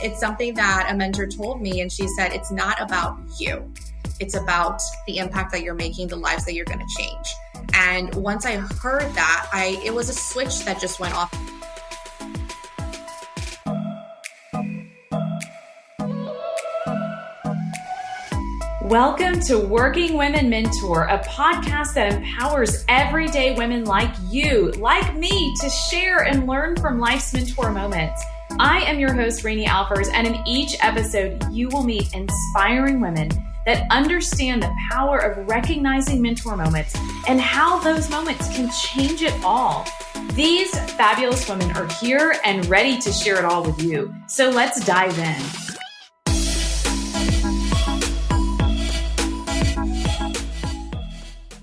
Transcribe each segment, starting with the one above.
it's something that a mentor told me, and she said, it's not about you. It's about the impact that you're making, the lives that you're going to change. And once I heard that, it was a switch that just went off. Welcome to Working Women Mentor, a podcast that empowers everyday women like you, like me, to share and learn from life's mentor moments. I am your host, Rani Alfers, and in each episode, you will meet inspiring women that understand the power of recognizing mentor moments and how those moments can change it all. These fabulous women are here and ready to share it all with you. So let's dive in.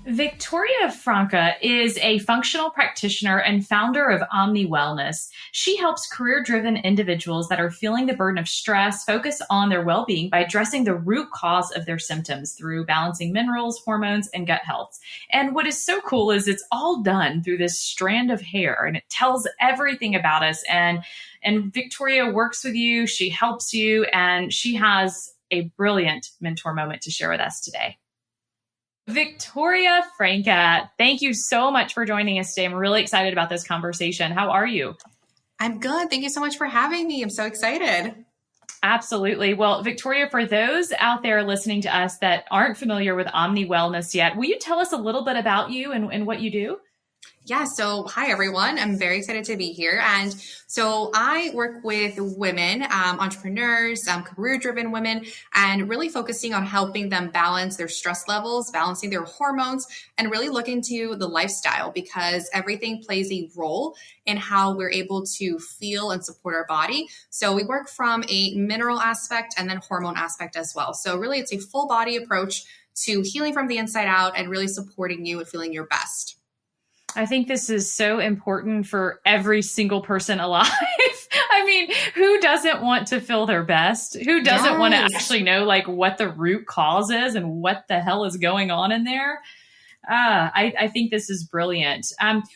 Victoria Franca is a functional practitioner and founder of Omni Wellness. She helps career-driven individuals that are feeling the burden of stress focus on their well-being by addressing the root cause of their symptoms through balancing minerals, hormones, and gut health. And what is so cool is it's all done through this strand of hair, and it tells everything about us. And Victoria works with you, she helps you, and she has a brilliant mentor moment to share with us today. Victoria Franca, thank you so much for joining us today. I'm really excited about this conversation. How are you? I'm good. Thank you so much for having me. I'm so excited. Absolutely. Well, Victoria, for those out there listening to us that aren't familiar with Omni Wellness yet, will you tell us a little bit about you and what you do? Yeah. So hi, everyone. I'm very excited to be here. And so I work with women, entrepreneurs, career-driven women, and really focusing on helping them balance their stress levels, balancing their hormones, and really look into the lifestyle, because everything plays a role in how we're able to feel and support our body. So we work from a mineral aspect and then hormone aspect as well. So really it's a full body approach to healing from the inside out and really supporting you and feeling your best. I think this is so important for every single person alive. I mean, who doesn't want to feel their best? Who doesn't want to actually know like what the root cause is and what the hell is going on in there? I think this is brilliant.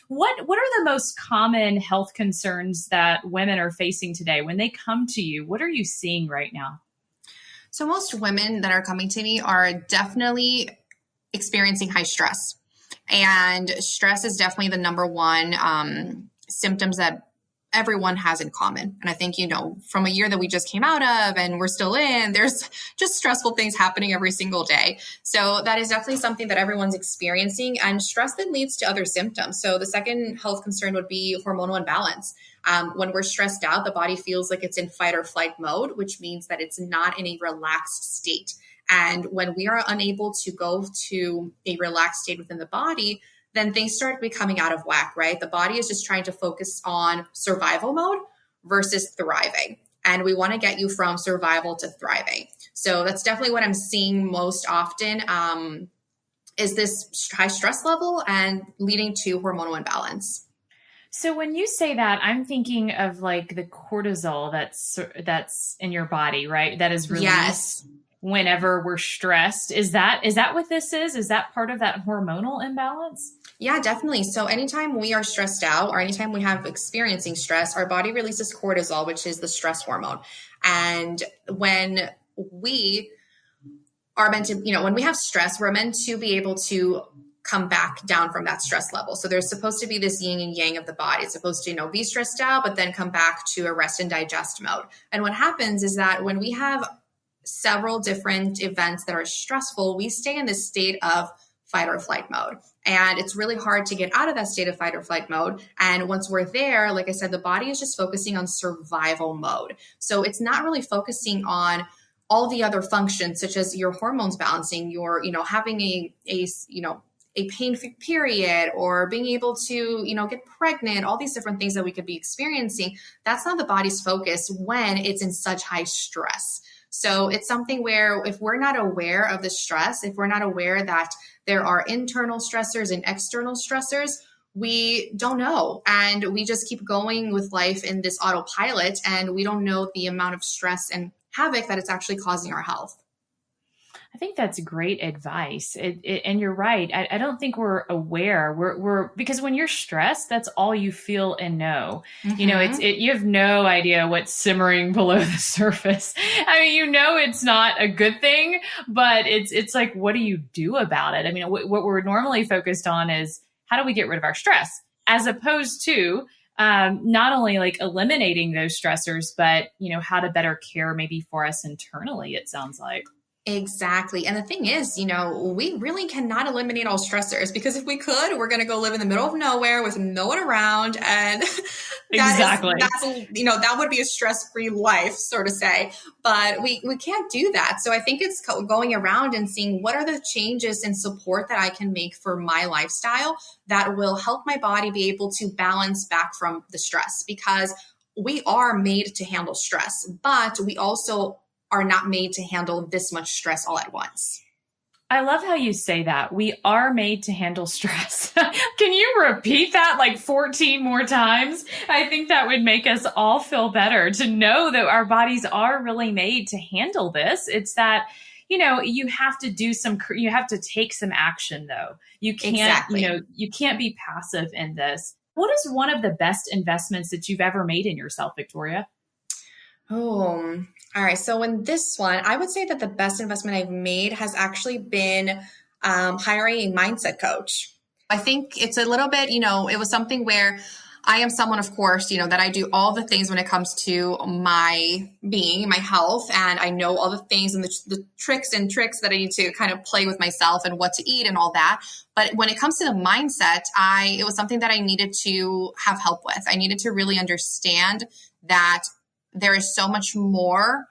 What are the most common health concerns that women are facing today when they come to you? What are you seeing right now? So most women that are coming to me are definitely experiencing high stress. And stress is definitely the number one symptoms that everyone has in common. And I think, from a year that we just came out of and we're still in, there's just stressful things happening every single day. So that is definitely something that everyone's experiencing. And stress then leads to other symptoms. So the second health concern would be hormonal imbalance. When we're stressed out, the body feels like it's in fight or flight mode, which means that it's not in a relaxed state. And when we are unable to go to a relaxed state within the body, then things start becoming out of whack, right? The body is just trying to focus on survival mode versus thriving. And we want to get you from survival to thriving. So that's definitely what I'm seeing most often, is this high stress level and leading to hormonal imbalance. So when you say that, I'm thinking of like the cortisol that's in your body, right? That is released. Yes. Whenever we're stressed. Is that what this is? Is that part of that hormonal imbalance? Yeah, definitely. So anytime we are stressed out or anytime we have experiencing stress, our body releases cortisol, which is the stress hormone. And when we are meant to, when we have stress, we're meant to be able to come back down from that stress level. So there's supposed to be this yin and yang of the body. It's supposed to, be stressed out, but then come back to a rest and digest mode. And what happens is that when we have several different events that are stressful, we stay in this state of fight or flight mode. And it's really hard to get out of that state of fight or flight mode. And once we're there, like I said, the body is just focusing on survival mode. So it's not really focusing on all the other functions, such as your hormones balancing, your, having a pain-free period, or being able to, get pregnant, all these different things that we could be experiencing. That's not the body's focus when it's in such high stress. So it's something where if we're not aware of the stress, if we're not aware that there are internal stressors and external stressors, we don't know. And we just keep going with life in this autopilot, and we don't know the amount of stress and havoc that it's actually causing our health. I think that's great advice. And you're right. I don't think we're aware. Because when you're stressed, that's all you feel and know. You have no idea what's simmering below the surface. I mean, it's not a good thing, but it's like, what do you do about it? I mean, what we're normally focused on is how do we get rid of our stress, as opposed to not only like eliminating those stressors, but how to better care maybe for us internally, it sounds like. Exactly. And the thing is, we really cannot eliminate all stressors, because if we could, we're going to go live in the middle of nowhere with no one around. And that would be a stress-free life, so to say. But we can't do that. So I think it's going around and seeing what are the changes and support that I can make for my lifestyle that will help my body be able to balance back from the stress, because we are made to handle stress, but we also are not made to handle this much stress all at once. I love how you say that. We are made to handle stress. Can you repeat that like 14 more times? I think that would make us all feel better to know that our bodies are really made to handle this. It's that, you have to you have to take some action though. You can't, you can't be passive in this. What is one of the best investments that you've ever made in yourself, Victoria? Oh, all right. So in this one, I would say that the best investment I've made has actually been hiring a mindset coach. I think it's a little bit, it was something where I am someone, of course, that I do all the things when it comes to my being, my health, and I know all the things and the tricks that I need to kind of play with myself and what to eat and all that. But when it comes to the mindset, it was something that I needed to have help with. I needed to really understand that there is so much more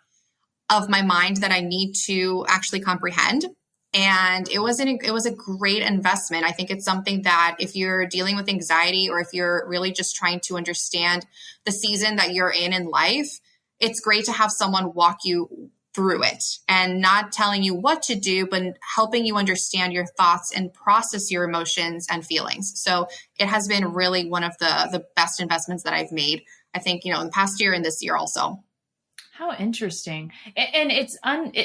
of my mind that I need to actually comprehend. And it was a great investment. I think it's something that if you're dealing with anxiety, or if you're really just trying to understand the season that you're in life, it's great to have someone walk you through it and not telling you what to do, but helping you understand your thoughts and process your emotions and feelings. So it has been really one of the best investments that I've made, I think, in the past year and this year also. How interesting. And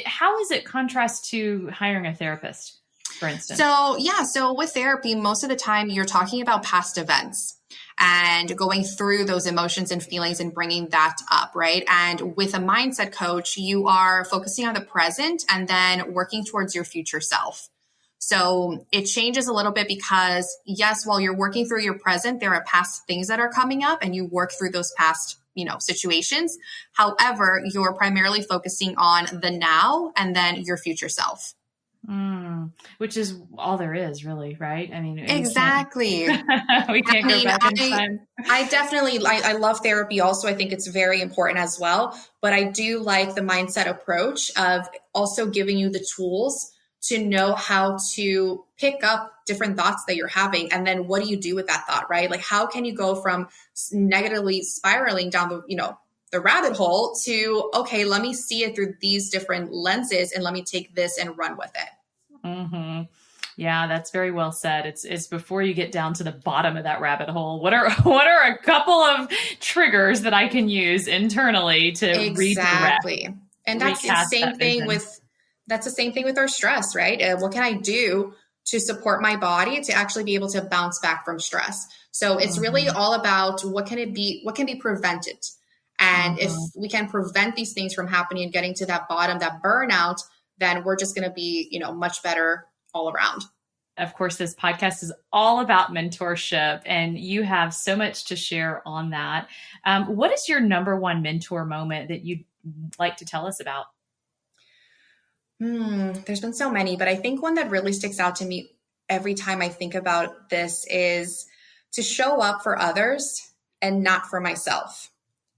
how is it contrast to hiring a therapist, for instance? So with therapy, most of the time you're talking about past events and going through those emotions and feelings and bringing that up, right? And with a mindset coach, you are focusing on the present and then working towards your future self. So it changes a little bit because, yes, while you're working through your present, there are past things that are coming up and you work through those past situations. However, you're primarily focusing on the now and then your future self. Which is all there is, really, right? I mean, exactly. We can't go back in time. I love therapy also. I think it's very important as well. But I do like the mindset approach of also giving you the tools to know how to pick up different thoughts that you're having. And then what do you do with that thought, right? Like, how can you go from negatively spiraling down the rabbit hole to, okay, let me see it through these different lenses and let me take this and run with it. Mm-hmm. Yeah, that's very well said. It's before you get down to the bottom of that rabbit hole. What are a couple of triggers that I can use internally to redirect? And that's the same thing with our stress, right? What can I do to support my body to actually be able to bounce back from stress? So it's really all about what can be prevented. And if we can prevent these things from happening and getting to that bottom, that burnout, then we're just going to be, much better all around. Of course, this podcast is all about mentorship, and you have so much to share on that. What is your number one mentor moment that you'd like to tell us about? There's been so many, but I think one that really sticks out to me every time I think about this is to show up for others and not for myself.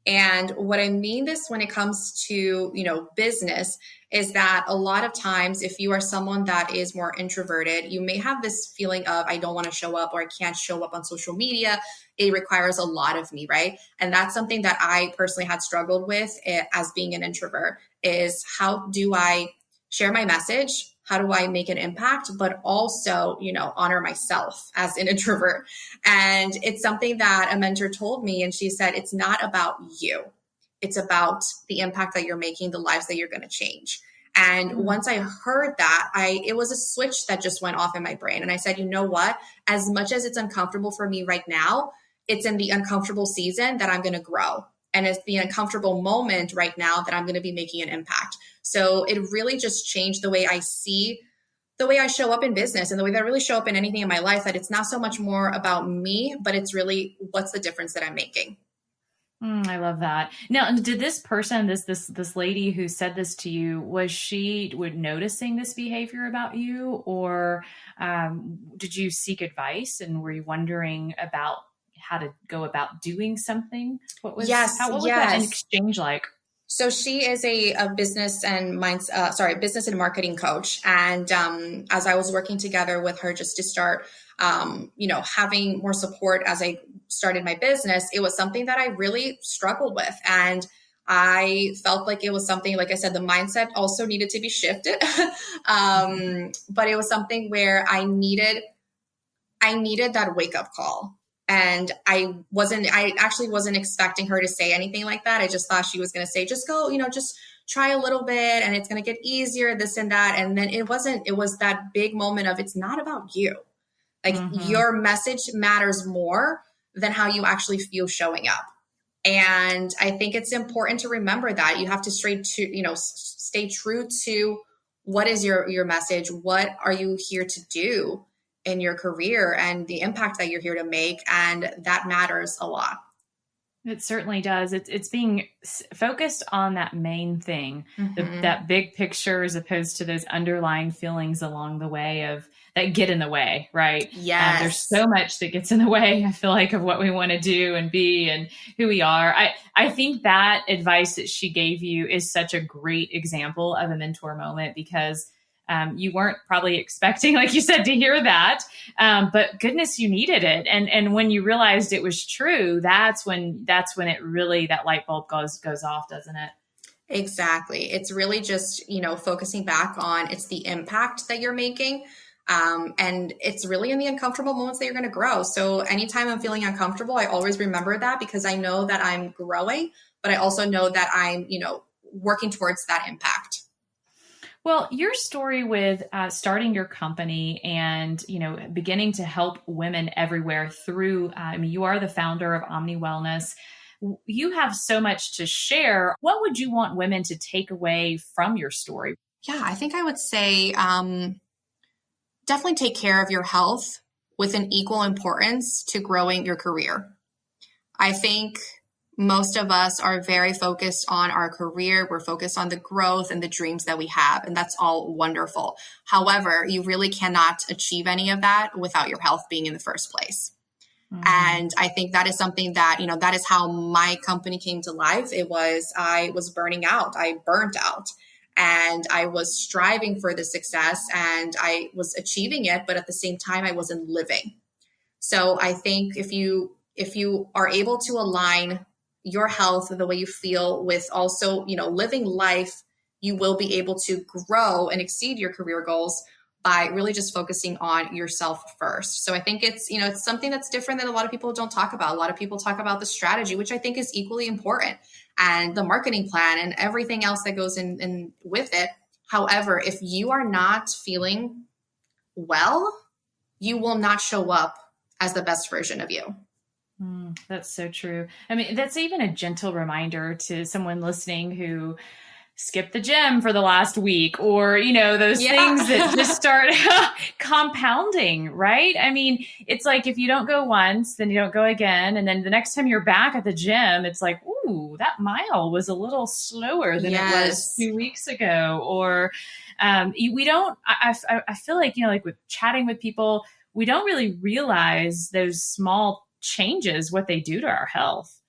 And what I mean this when it comes to, business is that a lot of times, if you are someone that is more introverted, you may have this feeling of, I don't want to show up, or I can't show up on social media. It requires a lot of me, right? And that's something that I personally had struggled with as being an introvert, is how do I share my message? How do I make an impact, but also, honor myself as an introvert? And it's something that a mentor told me, and she said, it's not about you. It's about the impact that you're making, the lives that you're going to change. And once I heard that, it was a switch that just went off in my brain. And I said, you know what? As much as it's uncomfortable for me right now, it's in the uncomfortable season that I'm going to grow. And it's the uncomfortable moment right now that I'm going to be making an impact. So it really just changed the way I see, the way I show up in business and the way that I really show up in anything in my life, that it's not so much more about me, but it's really what's the difference that I'm making. I love that. Now, did this person, this lady who said this to you, was she noticing this behavior about you, or did you seek advice and were you wondering about how to go about doing something? What was that exchange like? So she is a business and business and marketing coach. And as I was working together with her just to start, having more support as I started my business, it was something that I really struggled with. And I felt like it was something, like I said, the mindset also needed to be shifted. But it was something where I needed that wake up call. And I actually wasn't expecting her to say anything like that. I just thought she was going to say, just go, just try a little bit and it's going to get easier, this and that. And then it was that big moment of, it's not about you. Like your message matters more than how you actually feel showing up. And I think it's important to remember that you have to stay true to what is your message? What are you here to do in your career and the impact that you're here to make? And that matters a lot. It certainly does. It's being focused on that main thing, that big picture, as opposed to those underlying feelings along the way that get in the way, right? Yes. There's so much that gets in the way, I feel like, of what we want to do and be and who we are. I think that advice that she gave you is such a great example of a mentor moment, because you weren't probably expecting, like you said, to hear that. But goodness, you needed it. And when you realized it was true, that's when it really, that light bulb goes off, doesn't it? Exactly. It's really just, focusing back on, it's the impact that you're making. And it's really in the uncomfortable moments that you're going to grow. So anytime I'm feeling uncomfortable, I always remember that, because I know that I'm growing, but I also know that I'm, working towards that impact. Well, your story with starting your company and, beginning to help women everywhere through, you are the founder of Omni Wellness. You have so much to share. What would you want women to take away from your story? Yeah, I think I would say definitely take care of your health with an equal importance to growing your career. I think most of us are very focused on our career. We're focused on the growth and the dreams that we have, and that's all wonderful. However, you really cannot achieve any of that without your health being in the first place. And I think that is something that, that is how my company came to life. I was burning out. I burnt out. And I was striving for the success and I was achieving it, but at the same time, I wasn't living. So I think if you are able to align your health and the way you feel with also, living life, you will be able to grow and exceed your career goals by really just focusing on yourself first. So I think it's something that's different that a lot of people don't talk about. A lot of people talk about the strategy, which I think is equally important, and the marketing plan and everything else that goes in with it. However, if you are not feeling well, you will not show up as the best version of you. That's so true. I mean, that's even a gentle reminder to someone listening who skipped the gym for the last week, or, those things that just start compounding, right? I mean, it's like, if you don't go once, then you don't go again. And then the next time you're back at the gym, it's like, ooh, that mile was a little slower than it was 2 weeks ago. Or I feel like, like with chatting with people, we don't really realize those small changes, what they do to our health.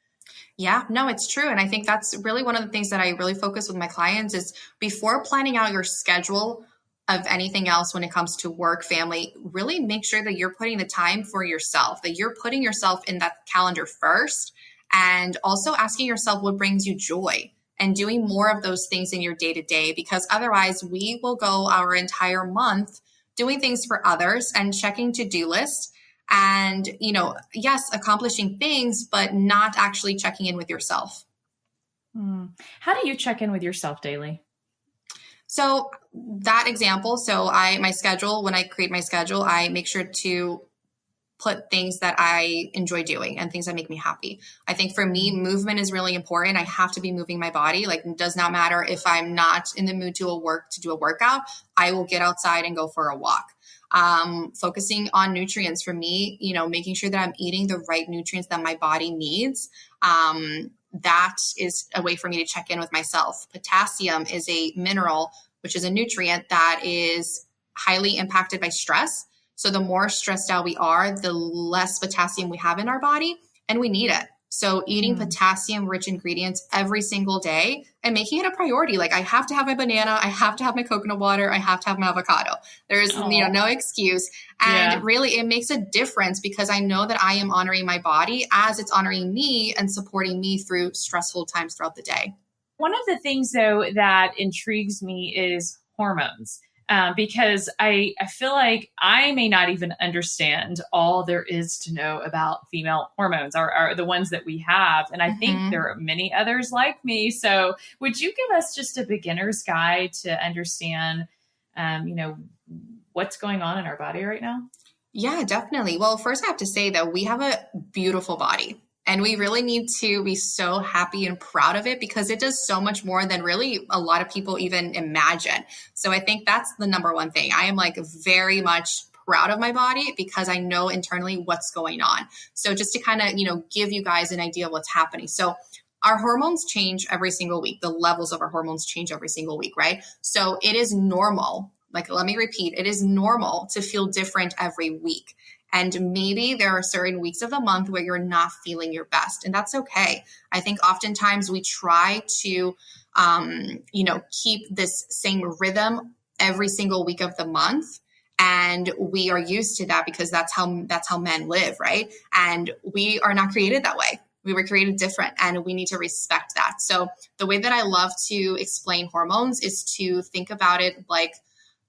Yeah, no, it's true. And I think that's really one of the things that I really focus with my clients is, before planning out your schedule of anything else when it comes to work, family, really make sure that you're putting the time for yourself, that you're putting yourself in that calendar first, and also asking yourself what brings you joy and doing more of those things in your day to day, because otherwise we will go our entire month doing things for others and checking to-do lists. And, yes, accomplishing things, but not actually checking in with yourself. How do you check in with yourself daily? So that example, my schedule, when I create my schedule, I make sure to put things that I enjoy doing and things that make me happy. I think for me, movement is really important. I have to be moving my body. Like, it does not matter if I'm not in the mood to do a workout, I will get outside and go for a walk. Focusing on nutrients for me, making sure that I'm eating the right nutrients that my body needs. That is a way for me to check in with myself. Potassium is a mineral, which is a nutrient that is highly impacted by stress. So the more stressed out we are, the less potassium we have in our body, and we need it. So eating potassium-rich ingredients every single day and making it a priority. Like, I have to have my banana, I have to have my coconut water, I have to have my avocado. There's no excuse. And really, it makes a difference because I know that I am honoring my body as it's honoring me and supporting me through stressful times throughout the day. One of the things, though, that intrigues me is hormones. Because I feel like I may not even understand all there is to know about female hormones, are the ones that we have. And I think there are many others like me. So would you give us just a beginner's guide to understand, what's going on in our body right now? Yeah, definitely. Well, first I have to say that we have a beautiful body. And we really need to be so happy and proud of it because it does so much more than really a lot of people even imagine. So I think that's the number one thing. I am like very much proud of my body because I know internally what's going on. So just to kind of, give you guys an idea of what's happening. So our hormones change every single week. The levels of our hormones change every single week, right? So it is normal. Like, let me repeat, it is normal to feel different every week. And maybe there are certain weeks of the month where you're not feeling your best, and that's okay. I think oftentimes we try to, keep this same rhythm every single week of the month. And we are used to that because that's how men live, right? And we are not created that way. We were created different, and we need to respect that. So the way that I love to explain hormones is to think about it like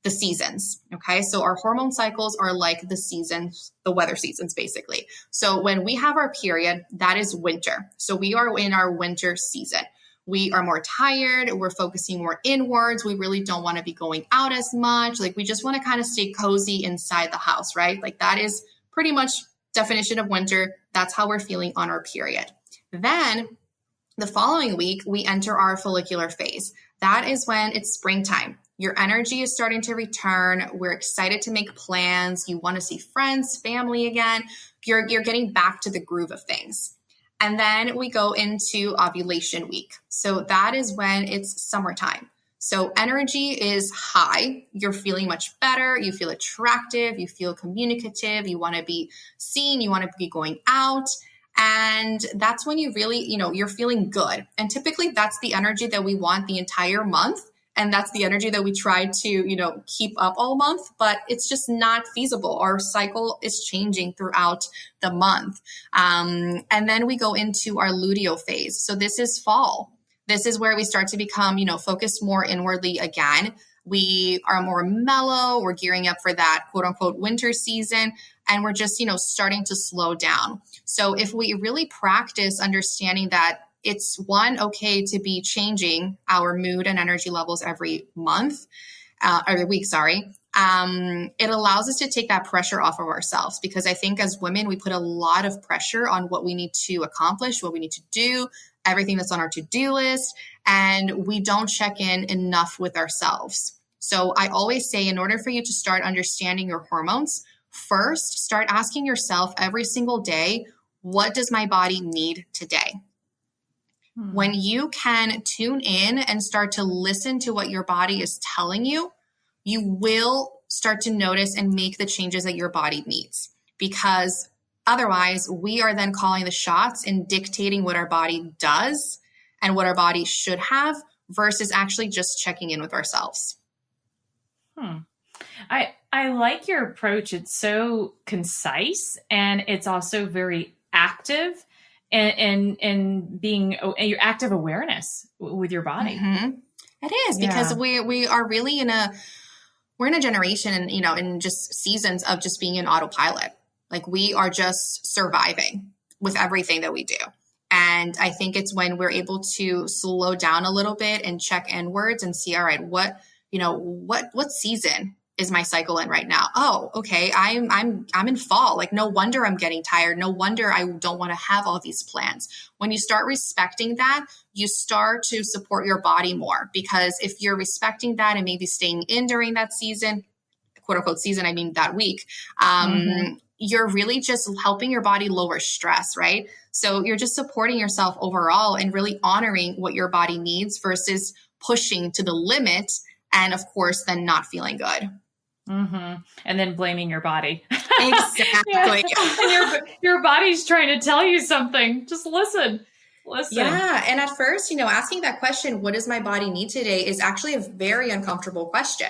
the seasons. Okay. So our hormone cycles are like the seasons, the weather seasons, basically. So when we have our period, that is winter. So we are in our winter season. We are more tired. We're focusing more inwards. We really don't want to be going out as much. Like, we just want to kind of stay cozy inside the house, right? Like, that is pretty much definition of winter. That's how we're feeling on our period. Then the following week, we enter our follicular phase. That is when it's springtime. Your energy is starting to return. We're excited to make plans. You want to see friends, family again. You're getting back to the groove of things. And then we go into ovulation week. So that is when it's summertime. So energy is high. You're feeling much better. You feel attractive. You feel communicative. You want to be seen. You want to be going out. And that's when you really, you're feeling good. And typically that's the energy that we want the entire month. And that's the energy that we try to, keep up all month, but it's just not feasible. Our cycle is changing throughout the month. And then we go into our luteal phase. So this is fall. This is where we start to become, focused more inwardly again. We are more mellow. We're gearing up for that quote unquote winter season. And we're just, starting to slow down. So if we really practice understanding that it's okay to be changing our mood and energy levels every month, every week, it allows us to take that pressure off of ourselves, because I think as women, we put a lot of pressure on what we need to accomplish, what we need to do, everything that's on our to-do list, and we don't check in enough with ourselves. So I always say, in order for you to start understanding your hormones, first start asking yourself every single day, what does my body need today? When you can tune in and start to listen to what your body is telling you, you will start to notice and make the changes that your body needs. Because otherwise, we are then calling the shots and dictating what our body does and what our body should have versus actually just checking in with ourselves. I like your approach. It's so concise, and it's also very active. And being your active awareness with your body. It is, because we are really we're in a generation and, in just seasons of just being in autopilot. Like, we are just surviving with everything that we do. And I think it's when we're able to slow down a little bit and check inwards and see, all right, what what season is my cycle in right now? Oh, okay. I'm in fall. Like, no wonder I'm getting tired. No wonder I don't want to have all these plans. When you start respecting that, you start to support your body more, because if you're respecting that and maybe staying in during that season, quote unquote season, I mean that week, you're really just helping your body lower stress, right? So you're just supporting yourself overall and really honoring what your body needs versus pushing to the limit. And of course, then not feeling good. And then blaming your body. Exactly. And your body's trying to tell you something. Just listen. Yeah. And at first, asking that question, what does my body need today, is actually a very uncomfortable question,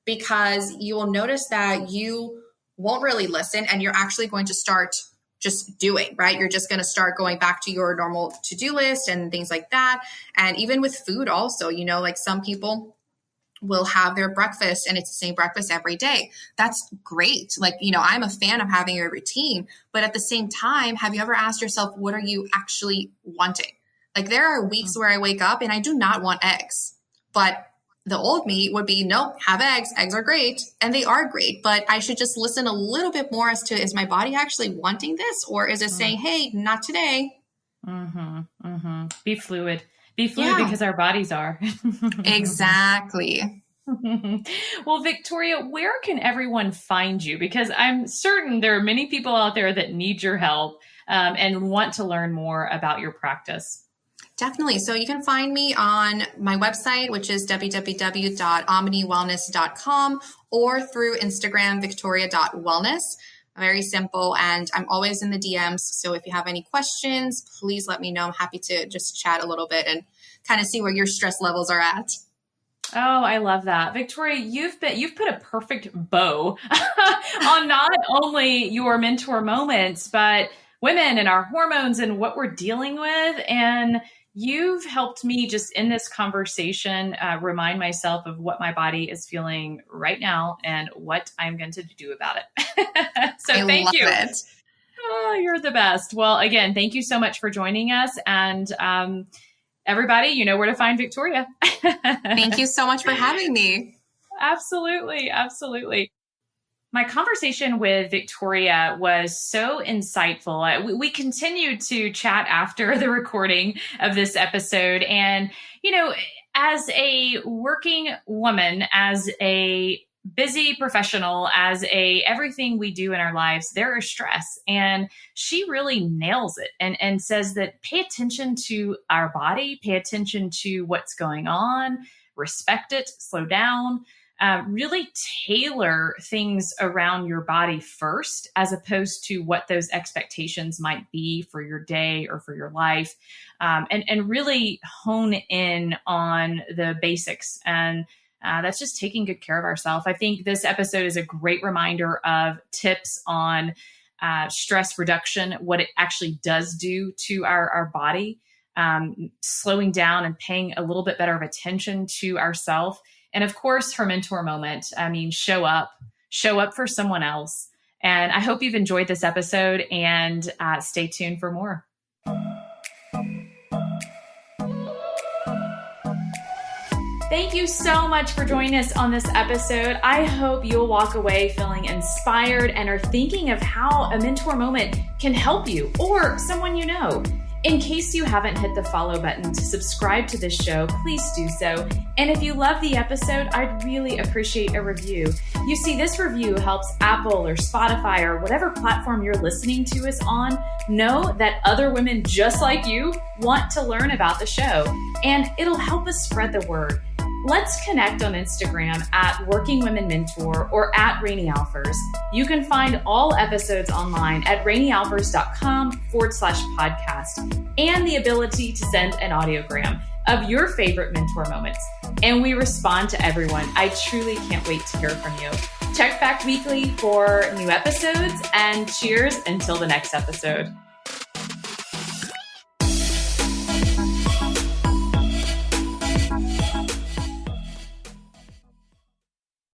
because you will notice that you won't really listen, and you're actually going to start just doing, right? You're just going to start going back to your normal to-do list and things like that. And even with food also, like some people will have their breakfast and it's the same breakfast every day. That's great. Like, I'm a fan of having a routine, but at the same time, have you ever asked yourself, what are you actually wanting? Like, there are weeks where I wake up and I do not want eggs, but the old me would be, no, have eggs. Eggs are great. And they are great, but I should just listen a little bit more as to, is my body actually wanting this? Or is it saying, hey, not today? Be fluid. Be fluid, because our bodies are. Exactly. Well, Victoria, where can everyone find you? Because I'm certain there are many people out there that need your help and want to learn more about your practice. Definitely. So you can find me on my website, which is www.omniwellness.com, or through Instagram, victoria.wellness. Very simple. And I'm always in the DMs. So if you have any questions, please let me know. I'm happy to just chat a little bit and kind of see where your stress levels are at. Oh, I love that. Victoria, you've put a perfect bow on not only your mentor moments, but women and our hormones and what we're dealing with. And you've helped me just in this conversation remind myself of what my body is feeling right now and what I'm going to do about it. So thank you. Oh, you're the best. Well, again, thank you so much for joining us. And everybody, you know where to find Victoria. Thank you so much for having me. Absolutely. Absolutely. My conversation with Victoria was so insightful. We continued to chat after the recording of this episode. And, as a working woman, as a busy professional, as everything we do in our lives, there is stress. And she really nails it and says that pay attention to our body, pay attention to what's going on, respect it, slow down. Really tailor things around your body first, as opposed to what those expectations might be for your day or for your life, and really hone in on the basics. And that's just taking good care of ourselves. I think this episode is a great reminder of tips on stress reduction, what it actually does do to our body, slowing down and paying a little bit better of attention to ourselves. And of course, her mentor moment. I mean, show up for someone else. And I hope you've enjoyed this episode, and stay tuned for more. Thank you so much for joining us on this episode. I hope you'll walk away feeling inspired and are thinking of how a mentor moment can help you or someone you know. In case you haven't hit the follow button to subscribe to this show, please do so. And if you love the episode, I'd really appreciate a review. You see, this review helps Apple or Spotify or whatever platform you're listening to us on know that other women just like you want to learn about the show. And it'll help us spread the word. Let's connect on Instagram at Working Women Mentor or at Rani Alfers. You can find all episodes online at ranialfers.com/podcast, and the ability to send an audiogram of your favorite mentor moments. And we respond to everyone. I truly can't wait to hear from you. Check back weekly for new episodes, and cheers until the next episode.